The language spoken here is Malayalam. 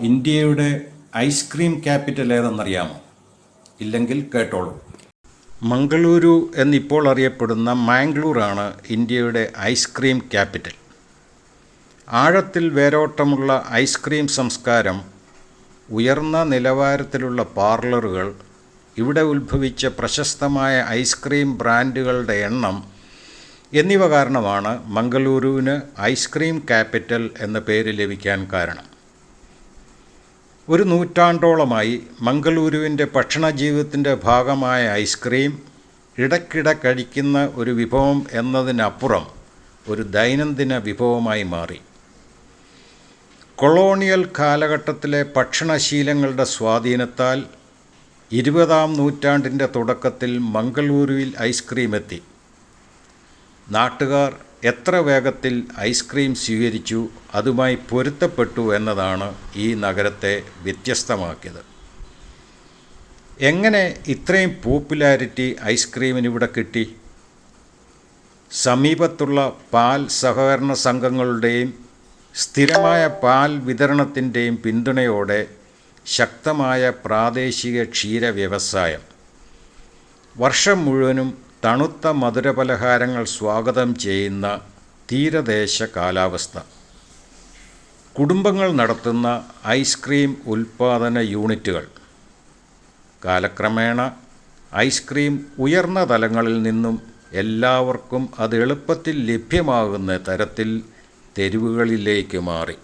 ഇന്ത്യയുടെ ഐസ്ക്രീം ക്യാപിറ്റൽ ഏതെന്നറിയാമോ? ഇല്ലെങ്കിൽ കേട്ടോളൂ. മംഗളൂരു എന്നിപ്പോൾ അറിയപ്പെടുന്ന മാംഗ്ലൂരാണ് ഇന്ത്യയുടെ ഐസ്ക്രീം ക്യാപിറ്റൽ. ആഴത്തിൽ വേരോട്ടമുള്ള ഐസ്ക്രീം സംസ്കാരം, ഉയർന്ന നിലവാരത്തിലുള്ള പാർലറുകൾ, ഇവിടെ ഉത്ഭവിച്ച പ്രശസ്തമായ ഐസ്ക്രീം ബ്രാൻഡുകളുടെ എണ്ണം എന്നിവ കാരണമാണ് മംഗളൂരുവിന് ഐസ്ക്രീം ക്യാപിറ്റൽ എന്ന പേര് ലഭിക്കാൻ കാരണം. ഒരു നൂറ്റാണ്ടോളമായി മംഗളൂരുവിൻ്റെ ഭക്ഷണജീവിതത്തിൻ്റെ ഭാഗമായ ഐസ്ക്രീം ഇടയ്ക്കിടെ കഴിക്കുന്ന ഒരു വിഭവം എന്നതിനപ്പുറം ഒരു ദൈനംദിന വിഭവമായി മാറി. കൊളോണിയൽ കാലഘട്ടത്തിലെ ഭക്ഷണശീലങ്ങളുടെ സ്വാധീനത്താൽ 20-ാം നൂറ്റാണ്ടിൻ്റെ തുടക്കത്തിൽ മംഗളൂരുവിൽ ഐസ്ക്രീം എത്തി. നാട്ടുകാർ എത്ര വേഗത്തിൽ ഐസ്ക്രീം സ്വീകരിച്ചു, അതുമായി പൊരുത്തപ്പെട്ടു എന്നതാണ് ഈ നഗരത്തെ വ്യത്യസ്തമാക്കിയത്. എങ്ങനെ ഇത്രയും പോപ്പുലാരിറ്റി ഐസ്ക്രീമിനിവിടെ കിട്ടി? സമീപത്തുള്ള പാൽ സഹകരണ സംഘങ്ങളുടെയും സ്ഥിരമായ പാൽ വിതരണത്തിൻ്റെയും പിന്തുണയോടെ ശക്തമായ പ്രാദേശിക ക്ഷീര വ്യവസായം, വർഷം മുഴുവനും തണുത്ത മധുരപലഹാരങ്ങൾ സ്വാഗതം ചെയ്യുന്ന തീരദേശ കാലാവസ്ഥ, കുടുംബങ്ങൾ നടത്തുന്ന ഐസ്ക്രീം ഉൽപ്പാദന യൂണിറ്റുകൾ. കാലക്രമേണ ഐസ്ക്രീം ഉയർന്ന തലങ്ങളിൽ നിന്നും എല്ലാവർക്കും അത് എളുപ്പത്തിൽ ലഭ്യമാകുന്ന തരത്തിൽ തെരുവുകളിലേക്ക് മാറി.